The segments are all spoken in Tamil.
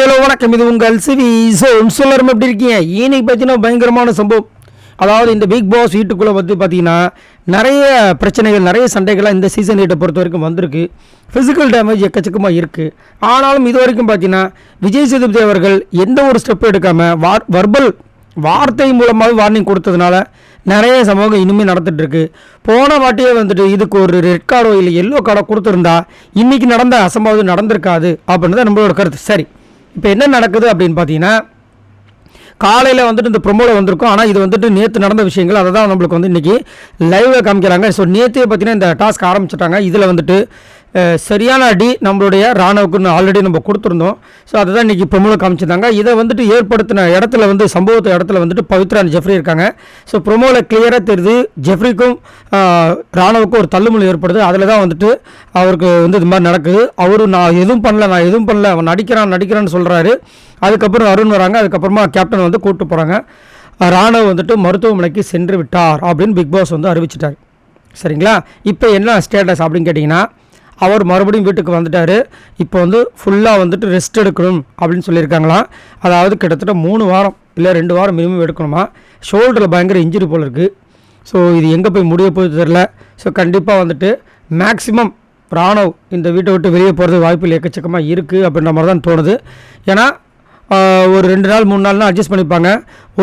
ஹலோ வணக்கம். இது உங்கள் சிவி சொல்லரும் எப்படி இருக்கீங்க? இன்னைக்கு பார்த்தீங்கன்னா பயங்கரமான சம்பவம். அதாவது இந்த பிக் பாஸ் வீட்டுக்குள்ளே வந்து பார்த்தீங்கன்னா நிறைய பிரச்சனைகள், நிறைய சண்டைகள்லாம் இந்த சீசன் 8 பொறுத்த வரைக்கும் வந்திருக்கு. ஃபிசிக்கல் டேமேஜ் எக்கச்சக்கமாக இருக்குது. ஆனாலும் இது வரைக்கும் பார்த்தீங்கன்னா விஜய் சேதுபதி அவர்கள் எந்த ஒரு ஸ்டெப் எடுக்காமல் வர்பல் வார்த்தை மூலமாக வார்னிங் கொடுத்ததுனால நிறைய சம்பவங்கள் இனிமேல் நடந்துட்டு இருக்கு. போன வாட்டியே வந்துட்டு இதுக்கு ஒரு ரெட் கார்டோ இல்லை எல்லோ கார்டோ கொடுத்துருந்தா இன்றைக்கி நடந்த அசம்பாவிதம் நடந்திருக்காது அப்படின்னு தான் நம்மளோட கருத்து. சரி, இப்போ என்ன நடக்குது அப்படின்னு பார்த்தீங்கன்னா காலையில் வந்துட்டு இந்த ப்ரொமோவில் வந்திருக்கும். ஆனால் இது வந்துட்டு நேற்று நடந்த விஷயங்கள் அதை தான் நம்மளுக்கு வந்து இன்றைக்கி லைவில் காமிக்கிறாங்க. ஸோ நேற்றே பார்த்தீங்கன்னா இந்த டாஸ்க் ஆரம்பிச்சிட்டாங்க. இதில் வந்துட்டு சரியான அடி நம்மளுடைய ராணுவுக்கு ஆல்ரெடி நம்ம கொடுத்துருந்தோம். ஸோ அதை தான் இன்றைக்கி ப்ரொமோவில் காமிச்சிருந்தாங்க. இதை வந்துட்டு ஏற்படுத்தின இடத்துல வந்து சம்பவத்தை இடத்துல வந்துட்டு பவித்ரா ஜெஃப்ரி இருக்காங்க. ஸோ ப்ரொமோவில் கிளியராக தெரியுது ஜெஃப்ரிக்கும் ராணுவுக்கும் ஒரு தள்ளுமுள் ஏற்படுது. அதில் தான் வந்துட்டு அவருக்கு வந்து இது மாதிரி நடக்குது. அவரும் நான் எதுவும் பண்ணல அவன் நடிக்கிறான்னு சொல்கிறாரு. அதுக்கப்புறம் அருண் வராங்க. அதுக்கப்புறமா கேப்டன் வந்து கூப்பிட்டு போகிறாங்க. ராணுவ வந்துட்டு மருத்துவமனைக்கு சென்று விட்டார் அப்படின்னு பிக் பாஸ் வந்து அறிவிச்சிட்டார். சரிங்களா? இப்போ என்ன ஸ்டேட்டஸ் அப்படின்னு கேட்டிங்கன்னா அவர் மறுபடியும் வீட்டுக்கு வந்துட்டார். இப்போ வந்து ஃபுல்லாக வந்துட்டு ரெஸ்ட் எடுக்கணும் அப்படின்னு சொல்லியிருக்காங்களாம். அதாவது கிட்டத்தட்ட 3 வாரம் இல்லை 2 வாரம் மினிமம் எடுக்கணுமா. ஷோல்டரில் பயங்கர இன்ஜுரி போல் இருக்குது. ஸோ இது எங்கே போய் முடிய போய் தெரில. ஸோ கண்டிப்பாக வந்துட்டு மேக்ஸிமம் ராணுவ் இந்த வீட்டை விட்டு வெளியே போகிறது வாய்ப்புகள் எக்கச்சக்கமாக இருக்குது அப்படின்ற மாதிரி தான் தோணுது. ஏன்னா ஒரு 2 நாள் 3 நாள்னா அட்ஜஸ்ட் பண்ணிப்பாங்க.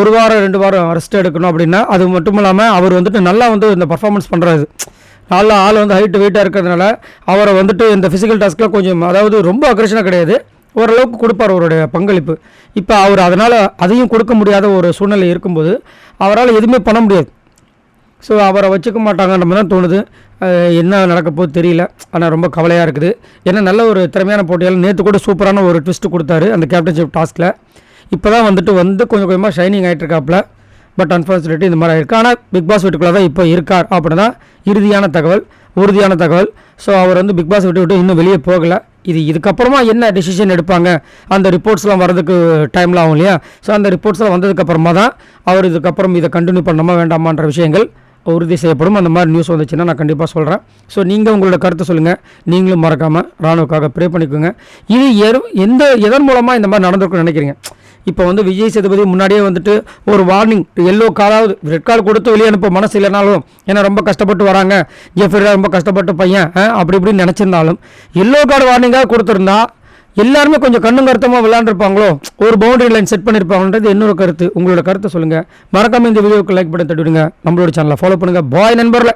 1 வாரம் 2 வாரம் ரெஸ்ட் எடுக்கணும் அப்படின்னா அது மட்டும் இல்லாமல் அவர் வந்துட்டு நல்லா வந்து இந்த பர்ஃபார்மன்ஸ் பண்ணுறாரு. நல்லா ஆள் வந்து ஹைட்டு வெயிட்டாக இருக்கிறதுனால அவரை வந்துட்டு இந்த ஃபிசிக்கல் டாஸ்கில் கொஞ்சம் அதாவது ரொம்ப அக்ரெஷனாக கிடையாது, ஓரளவுக்கு கொடுப்பார் அவருடைய பங்களிப்பு. இப்போ அவர் அதனால் அதையும் கொடுக்க முடியாத ஒரு சூழ்நிலை இருக்கும்போது அவரால் எதுவுமே பண்ண முடியாது. ஸோ அவரை வச்சுக்க மாட்டாங்கன்ற மாதிரி தான் தோணுது. என்ன நடக்க போது தெரியல. ஆனால் ரொம்ப கவலையாக இருக்குது. ஏன்னா நல்ல ஒரு திறமையான போட்டியால் நேற்று கூட சூப்பரான ஒரு ட்விஸ்ட்டு கொடுத்தாரு அந்த கேப்டன்ஷிப் டாஸ்கில். இப்போ தான் வந்துட்டு கொஞ்சம் கொஞ்சமாக ஷைனிங் ஆகிட்டு இருக்காப்புல. பட் அன்ஃபார்ச்சுனேட்லி இந்த மாதிரி ஆயிருக்கு. ஆனால் பிக் பாஸ் வீட்டுக்குள்ளே தான் இப்போ இருக்கார் அப்படின்னு தான் உறுதியான தகவல். ஸோ அவர் வந்து பிக் பாஸ் விட்டு இன்னும் வெளியே போகலை. இதுக்கப்புறமா என்ன டெசிஷன் எடுப்பாங்க, அந்த ரிப்போர்ட்ஸ்லாம் வரதுக்கு டைம்லாம் ஆகும் இல்லையா. ஸோ அந்த ரிப்போர்ட்ஸ்லாம் வந்ததுக்கப்புறமா தான் அவர் இதுக்கப்புறம் இதை கண்டினியூ பண்ணணுமா வேண்டாமான்ற விஷயங்கள் உறுதி செய்யப்படும். அந்த மாதிரி நியூஸ் வந்துச்சுன்னா நான் கண்டிப்பாக சொல்கிறேன். ஸோ நீங்கள் உங்களோட கருத்தை சொல்லுங்கள். நீங்களும் மறக்காமல் ராணுவுக்காக ப்ரே பண்ணிக்கோங்க. இது எதன் மூலமாக இந்த மாதிரி நடந்திருக்குன்னு நினைக்கிறீங்க? இப்போ வந்து விஜய் சேதுபதி முன்னாடியே வந்துட்டு ஒரு வார்னிங் எல்லோ கார்டாவது ரெட் கார்டு கொடுத்து வெளியே அனுப்ப மனசு இல்லைனாலும், ஏன்னா ரொம்ப கஷ்டப்பட்டு வராங்க, ஜெஃப்ரி ரொம்ப கஷ்டப்பட்டு பையன் அப்படி இப்படின்னு நினச்சிருந்தாலும் எல்லோ கார்டு வார்னிங்காக கொடுத்துருந்தா எல்லாருமே கொஞ்சம் கண்ணும் கருத்தமாக விளையாண்டுருப்பாங்களோ, ஒரு பவுண்டரி லைன் செட் பண்ணியிருப்பாங்கன்றது என்னோட கருத்து. உங்களோட கருத்தை சொல்லுங்கள். மறக்காமல் இந்த வீடியோவுக்கு லைக் பண்ணி தட்டிவிடுங்க. நம்மளோட சேனலை ஃபாலோ பண்ணுங்கள். பாய் நண்பர்ல.